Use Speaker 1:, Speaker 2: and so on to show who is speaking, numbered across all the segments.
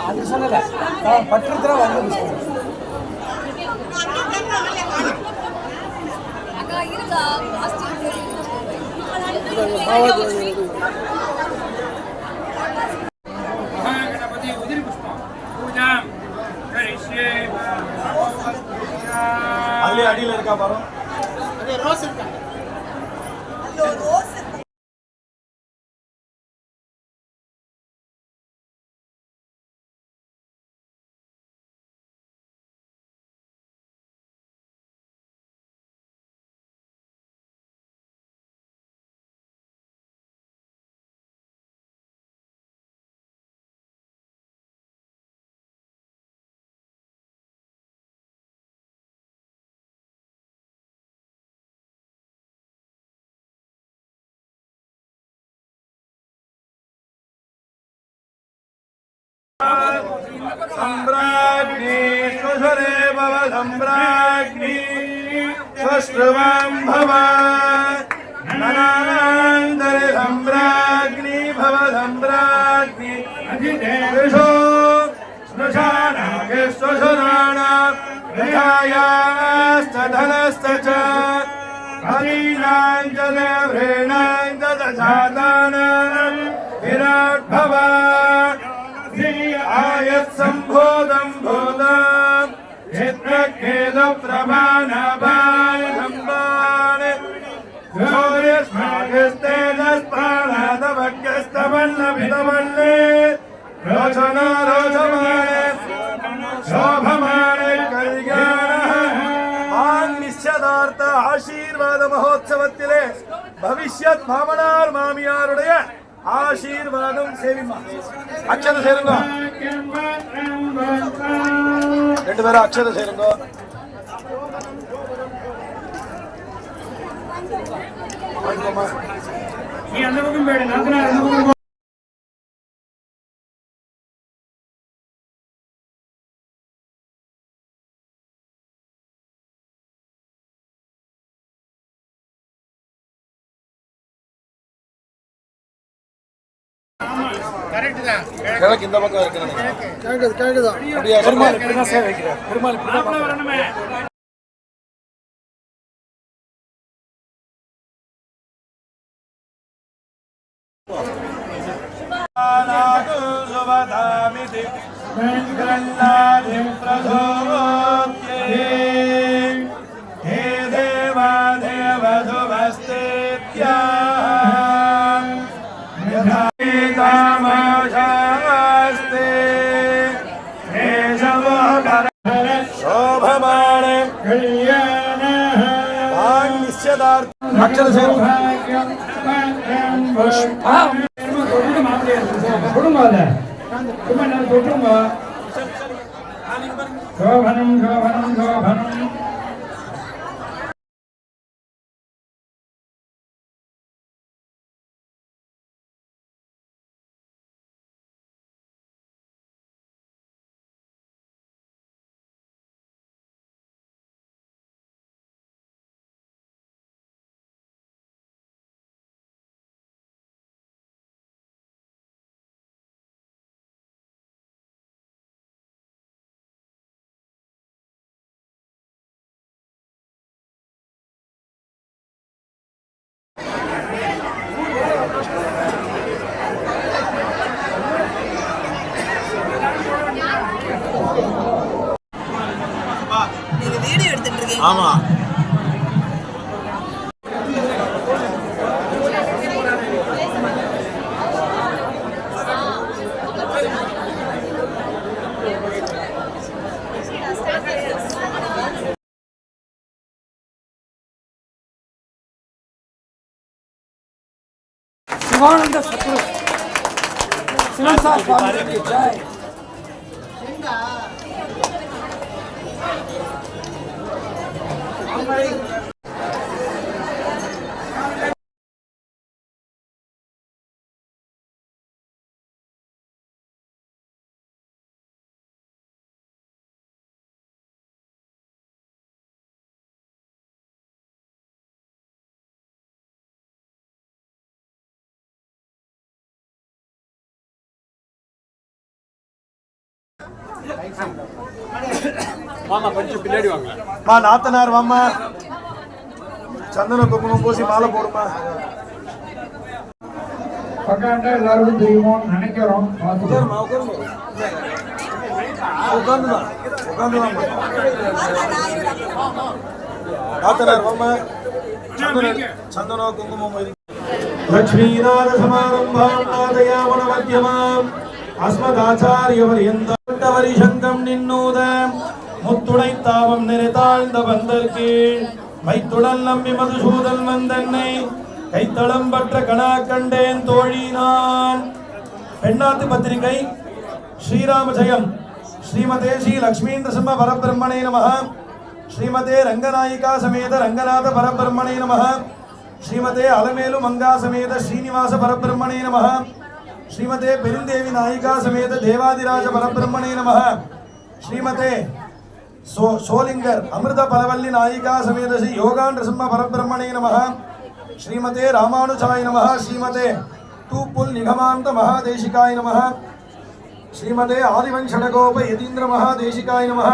Speaker 1: அது சொல்லல பற்றத்துல வந்து
Speaker 2: गणपति उदिर पुष्प पूजा करिष्ये
Speaker 1: அடியில இருக்கா பாரு ரோஸ் இருக்கா ரோஸ்
Speaker 3: सम्राज्ञी स्वसरे भव सम्राज्ञी स्वश्रुवं भव ननान्दरे सम्राज्ञी भव सम्राज्ञी विशो स्मशानागे स्वशराणा विधायाश्च धनश्च च हरीणाञ्जले व्रेणाञ्जलजाताना विराट् भव आयत् सम्भोदं भूतं क्षेत्रखेद प्रमाणभाय सम्पान सूर्यस्मागस्तेजस्पानादवग्यस्तवन्नभितवन्ने रोचन रोचमाने शोभमाने कल्याणः निश्चयार्थ आशीर्वाद महोत्सवत्तिले भविष्यत् मामनार मामियारुடைய ஆசீர்வாதம் சேவிமா அக்ஷத சேருங்க ரெண்டு பேரும் அக்ஷத சேருங்க
Speaker 2: நீ அந்த பக்கம் போயிடு நான் அந்த பக்கம்
Speaker 3: கிழக்கு இந்த பக்கம் இருக்கிறேன் கேக்குதா அப்படியே பெருமாள் இப்படி தான் சேவை வைக்கிறார் பெருமாள் இப்படி தான் வரணுமே ஆனாது சுவதாமிதி மங்களாதிம் பிரசோத்யே ஹே தேவா தேவதுவஸ்தேத்யா தாமசாஸ்தே ஹே शोभमान कल्याण निश्चयार्थ अक्षर से शोभनम शोभनम शोभनम ஆமா
Speaker 1: शिवानंद सतगुरु शिवन साहब स्वामी की जय।
Speaker 2: மாமா கொஞ்சம் பின்னாடி வாங்க.
Speaker 3: மா நாத்தனார் வாம்மா, சந்தன குங்குமம் பூசி மாலை போடுமா.
Speaker 1: உட்காந்து எல்லாருக்கும் தெரியுமோ நினைக்கிறோம்.
Speaker 3: உட்காருமா உட்காருமா உட்காந்துமா உட்காந்துமா. நாத்தனார் வாம்மா, சந்தன குங்குமம். லக்ஷ்மீநாத சமாரம்பாம் நாதயாவன மத்தியமாம் அஸ்மதாச்சாரியவரியந்தவரி சங்கம் நின்னூத முத்துடை தாவம் நிறைத்தாழ்ந்த பந்தற்கு மைத்துடல் நம்பி மதுசூதல் வந்தன்னை கைத்தளம் பற்ற கணா கண்டேன் தோழி நான். பெண்ணாத்து பத்திரிகை ஸ்ரீராம ஜெயம் ஸ்ரீமதே ஸ்ரீ லக்ஷ்மீந்திர சிம்ம பரபிரம்மணே நமஹ. ஸ்ரீமதே ரங்கநாயிகா சமேத ரங்கநாத பரபிரம்மணே நமஹ. ஸ்ரீமதே அலமேலு மங்கா சமேத ஸ்ரீனிவாச பரபிரம்மணே நமஹ. ஸ்ரீமதே பெருந்தேவி நாயிகா சமேத தேவாதிராஜ பரபிரம்மணே நமஹ. ஸ்ரீமதே சோலிங்கர் அமிர்த பலவல்லி நாயிகா சமேத ஸ்ரீ யோகான் சிம்ம பரபிரம்மணே நமஹ. ஸ்ரீமதே ராமானுஜாய நமஹ. ஸ்ரீமதே தூப்புல் நிகமாந்த மகாதேசிகாய நமஹ. ஸ்ரீமதே ஆதிவன்ஷடகோப யதீந்திர மகாதேசிகாய நமஹ.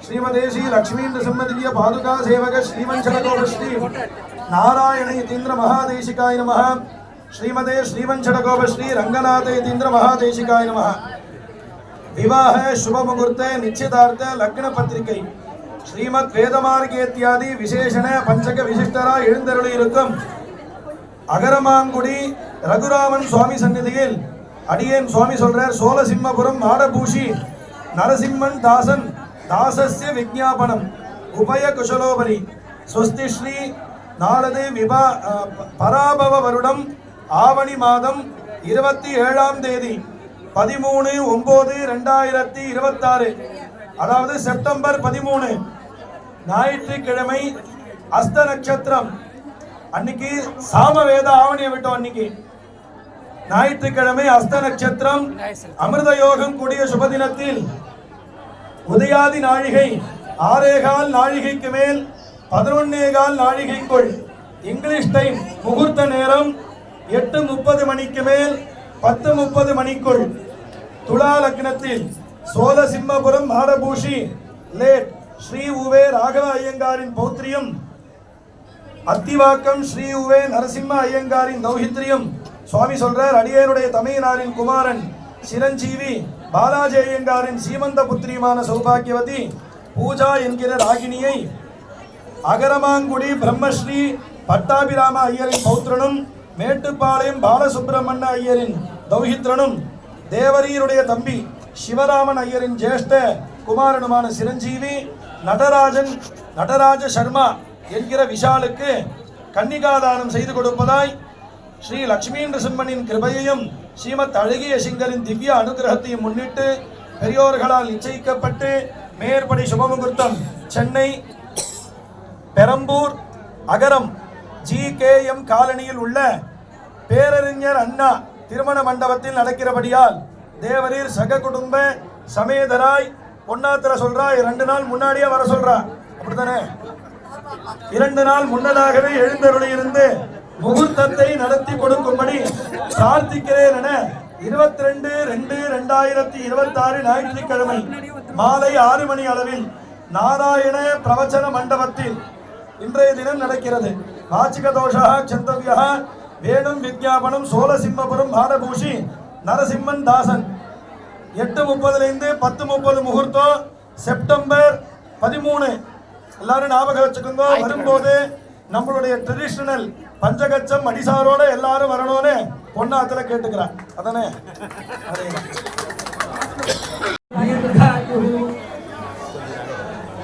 Speaker 3: ஸ்ரீமதே ஸ்ரீ லக்ஷ்மீந்திர சிம்ம திவ்ய பாதுகா சேவக ஸ்ரீவன்ஷடகோப ஸ்ரீ நாராயண யதீந்திர மகாதேசிகாய நமஹ. ஸ்ரீமதே ஸ்ரீவன்ஷடகோப ஸ்ரீ ரங்கநாத யதீந்திர மகாதேசிகாய நமஹ. விவாஹ சுப முகூர்த்த நிச்சயதார்த்த லக்ன பத்திரிகை ஸ்ரீமத் வேதமார்க இத்தியாதி விசேஷண பஞ்சக விசிஷ்டரா எழுந்தருளி இருக்கும் அகரமாங்குடி ரகுராமன் சுவாமி சந்நிதியில் அடியேன் சுவாமி சொல்றார். சோழசிம்மபுரம் மாடபூஷி நரசிம்மன் தாசன் தாசஸ்ய விஜ்ஞாபனம் உபய குஷலோபரி ஸ்வஸ்தி ஸ்ரீ நாளது பராபவ வருடம் ஆவணி மாதம் 27ஆம் தேதி 13/9/2026, அதாவது செப்டம்பர் 13 ஞாயிற்றுக்கிழமை அஸ்த நட்சத்திரம் அன்னைக்கு சாமவேத ஆவணியை விட்டோம். அன்னைக்கு ஞாயிற்றுக்கிழமை அஸ்த நட்சத்திரம் அமிர்த யோகம் கூடிய சுபதினத்தில் உதயாதி நாழிகை 6:15 நாழிகைக்கு மேல் 11:15 நாழிகைக்குள் இங்கிலீஷ் டைம் முகூர்த்த நேரம் 8:30 மணிக்கு மேல் 10:30 மணிக்குள் துலா லக்னத்தில் சோழசிம்மபுரம் மாடபூஷி லேட் ஸ்ரீ உவே ராகவ ஐயங்காரின் பௌத்ரியம், அத்திவாக்கம் ஸ்ரீ உவே நரசிம்ம ஐயங்காரின் தௌஹித்ரியம். சுவாமி சொல்றார், அடியேனுடைய தமையனாரின் குமாரன் சிரஞ்சீவி பாலாஜி ஐயங்காரின் சீமந்த புத்திரியுமான சௌபாகியவதி பூஜா என்கிற ராகினியை அகரமாங்குடி பிரம்மஸ்ரீ பட்டாபிராம ஐயரின் பௌத்திரனும் மேட்டுப்பாளையம் பாலசுப்பிரமணிய ஐயரின் தௌஹித்ரனும் தேவரீருடைய தம்பி சிவராமன் ஐயரின் ஜேஷ்ட குமாரனுமான சிரஞ்சீவி நடராஜ சர்மா என்கிற விஷாலுக்கு கன்னிகாதானம் செய்து கொடுப்பதாய் ஸ்ரீ லக்ஷ்மீ நரசிம்மனின் கிருபையையும் ஸ்ரீமத் அழகிய சிங்கரின் திவ்ய அனுகிரகத்தையும் முன்னிட்டு பெரியோர்களால் நிச்சயிக்கப்பட்டு மேற்படி சுபமுகூர்த்தம் சென்னை பெரம்பூர் அகரம் GKM காலனியில் உள்ள பேரறிஞர் அண்ணா திருமண மண்டபத்தில் நடக்கிறபடியால் தேவரீர் சக குடும்ப சமேதராய் பொன்னாத்திர சொல்றா 2 நாள் முன்னாடியே வர சொல்றா. அப்படித்தானே? 2 நாள் முன்னதாகவே எழுந்தருளி இருந்து முகூர்த்தத்தை நடத்தி கொடுக்கும்படி பிரார்த்திக்கிறேன் என 22/2/2026 ஞாயிற்றுக்கிழமை மாலை 6 மணி அளவில் நாராயண பிரவச்சன மண்டபத்தில் இன்றைய தினம் நடக்கிறது. வாச்சிக தோஷா சந்தவ்யா வேணும் விஜாபனம் சோழசிம்மபுரம் மாடபூஷி நரசிம்மன் தாசன் 8:30 10:30 முகூர்த்தம் செப்டம்பர் 13. எல்லாரும் ஞாபகம் வச்சுக்கோங்க. வரும்போது நம்மளுடைய ட்ரெடிஷனல் பஞ்சகச்சம் அடிசாரோட எல்லாரும் வரணும்னு பொன்னாத்துல கேட்டுக்கிறான். அதானே?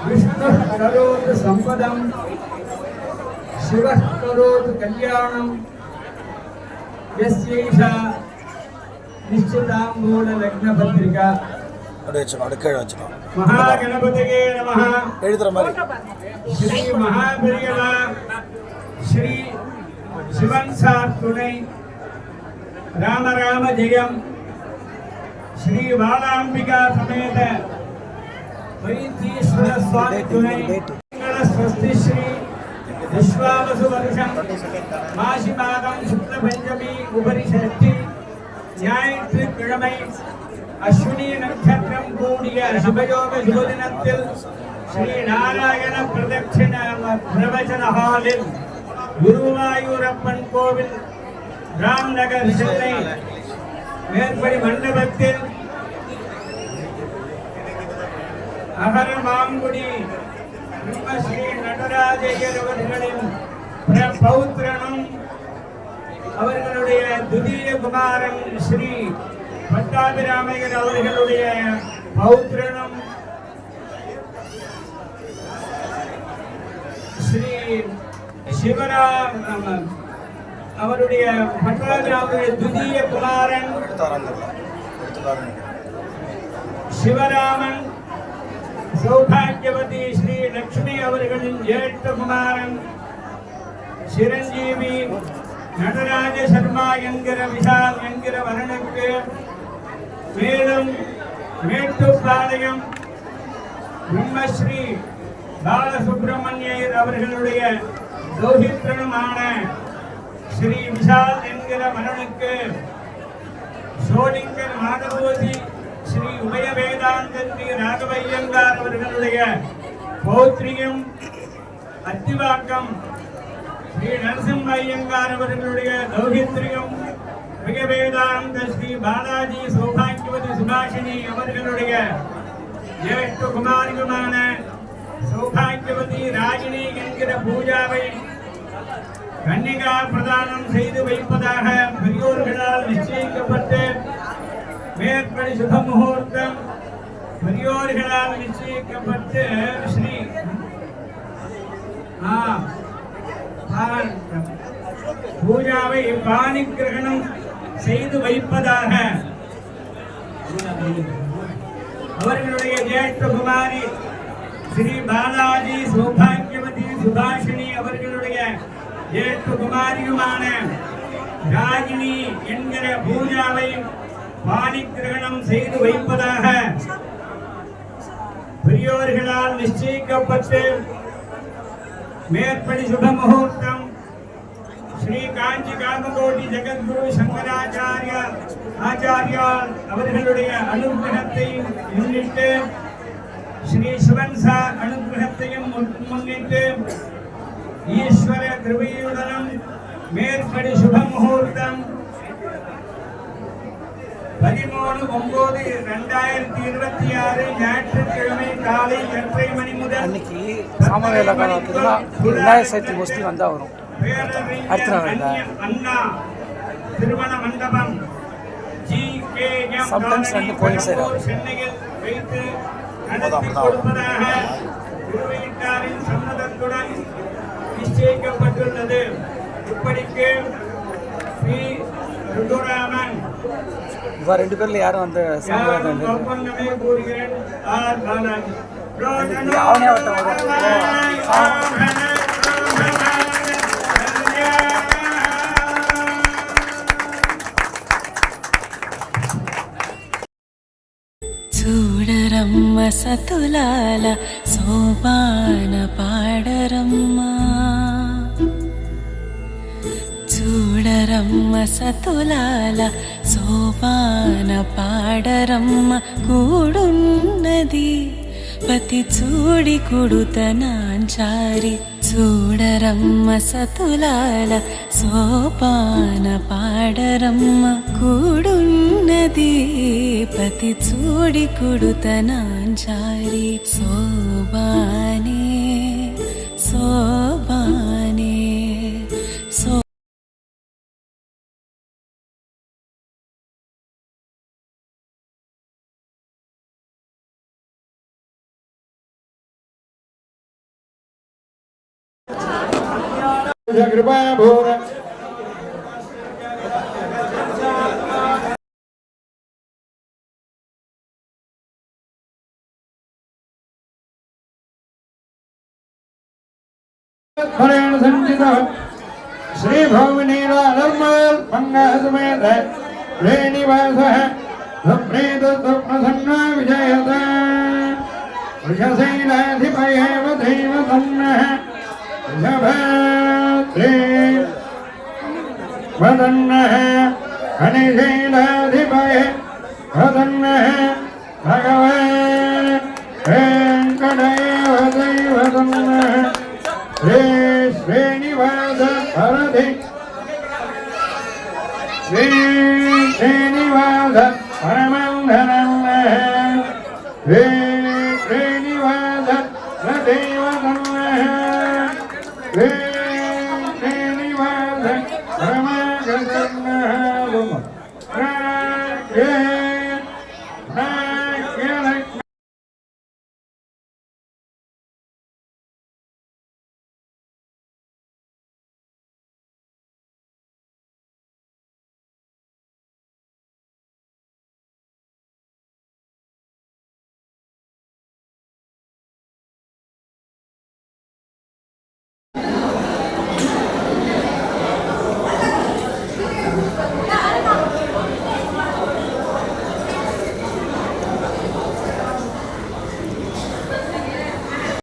Speaker 1: விஷ்ணு கரோத் சம்பதம் சிவ கரோத் கல்யாணம் யஸ்யைஷா நிச்சிதாம்பூல லக்ன பத்திரிகா மகாகணபதியே நமஹ.
Speaker 3: எழுதுற மாதிரி
Speaker 1: ஸ்ரீ மகாபெரியவா ஸ்ரீ சிவன் சார் துணை ராம ராம ஜெயம் ஸ்ரீ பாலாம்பிகா சமேத வைத்தீஸ்வர சுவாமி துணை ஸ்வஸ்தி ஸ்ரீ விஸ்வாவசு வருஷம் மாசி மாதம் சுக்ல பஞ்சமி உபரி ஷஷ்டி ஞாயிற்றுக்கிழமை
Speaker 2: அஸ்வினி நட்சத்திரம் கூடிய சுபயோக சுபதினத்தில் ஸ்ரீ நாராயண பிரதட்சிண பிரவச்சன ஹாலில் குருவாயூரப்பன் கோவில் ராம்நகர் சென்னை மேற்படி மண்டபத்தில் அகர மாங்குடி ஸ்ரீ நடராஜையர் அவர்களின் பௌத்திரனும் அவர்களுடைய துதிய குமாரன் ஸ்ரீ பட்டாபிராமையர் அவர்களுடைய பௌத்திரனும் ஸ்ரீ சிவராம் அவருடைய பட்டாபிராமைய துதிய குமாரன் சிவராமன் சௌபாகியவதி ஸ்ரீ லட்சுமி அவர்களின் ஜேஷ்ட குமாரன் சிரஞ்சீவி நடராஜ சர்மா என்கிற விஷால் என்கிற வரனுக்கு மேலும் மேட்டுப்பாளையம் பிரம்மஸ்ரீ பாலசுப்பிரமணியர் அவர்களுடைய தௌஹித்ரனுமான ஸ்ரீ விஷால் என்கிற வரனுக்கு சோழிங்கர் மாதவோதி ஸ்ரீ உபய வேதாந்த ஸ்ரீ ராகவையங்கார் அவர்களுடைய பௌத்ரியம் அத்திவாக்கம் ஸ்ரீ நரசிம்ம ஐயங்கார் அவர்களுடைய தௌஹித்ரியம் உபய வேதாந்த ஸ்ரீ பாலாஜி சௌபாகியவதி சுபாஷினி அவர்களுடைய ஜேஷ்ட குமாரியுமான சௌபாகியவதி ராகினி என்கிற பூஜாவை கன்னிகா பிரதானம் செய்து வைப்பதாக பெரியோர்களால் நிச்சயிக்கப்பட்டு மேற்படி சுப முகூர்த்தம் பெரியோர்களால் நிச்சயிக்கப்பட்டு ஸ்ரீ பூஜாவை பாணி கிரகணம் செய்து வைப்பதாக அவர்களுடைய ஜேஷ்ட குமாரி ஸ்ரீ பாலாஜி சௌபாகியவதி சுபாஷினி அவர்களுடைய ஜேஷ்ட குமாரியுமான ராகினி என்கிற பூஜாவை பாணி கிரகணம் செய்து வைப்பதாக பெரியோர்களால் நிச்சயிக்கப்பட்டு மேற்படி சுப முகூர்த்தம் ஸ்ரீ காஞ்சி காமகோட்டி ஜெகத்குரு சங்கராச்சாரிய ஆச்சாரியார் அவர்களுடைய அனுகிரகத்தை முன்னிட்டு ஸ்ரீ சிவன்சா அனுகிரகத்தையும் முன்னிட்டு ஈஸ்வர கிருபையுடனும் மேற்படி சுப முகூர்த்தம் 13/9/2026 ஞாயிற்றுக்கிழமை காலை 8:30 மணி முதல்
Speaker 1: அன்னைக்கு சாமவேல காலத்துல விநாயகர் சதுர்த்தி மோஸ்ட்லி வந்தா வரும். அடுத்த நாள்
Speaker 2: அண்ணா திருமண மண்டபம் GKM
Speaker 1: சம்டைம்ஸ் வந்து கோயில் சைடு
Speaker 2: சென்னையில் வைத்து நடத்தி கொடுப்பதாக திருவையிட்டாரின் சம்மதத்துடன் நிச்சயிக்கப்பட்டுள்ளது. இப்படிக்கு ஸ்ரீ ருதுராமன்
Speaker 1: இவா ரெண்டு பேர்ல யாரும் அந்த சாமவேல
Speaker 2: கூறுகிறேன். ஆர் பாலாஜி
Speaker 1: அவனே வட்டம் வரும்.
Speaker 4: చూడరమ్మ సతులాల సోపాన పాడరమ్మ చూడరమ్మ సతులాల సోపాన పాడరమ్మ కూడున్నది పతి చూడి కుడుతనాంచారి చూడరమ్మ సతులాల సోపాన పాడరమ్మ కూడున్నది పతి చూడి కుడుతనాంచారి సోబానే సోబానే సో
Speaker 3: कृपा भूर संचित श्री भौमनीला धर्मल मंगल समेत श्रीनिवास प्रेत प्रसन्न विजयत वृषशैलाधिपय दैव तन्नः वदन्नः खनिशैलाधिपय
Speaker 5: वदन्नः भगवान् वेङ्कटेव दैवतन्नः श्री श्रीनिवास हरति श्री श्रीनिवास परमन्धनन्नः श्री श्रीनिवास सदैवतन्नः श्री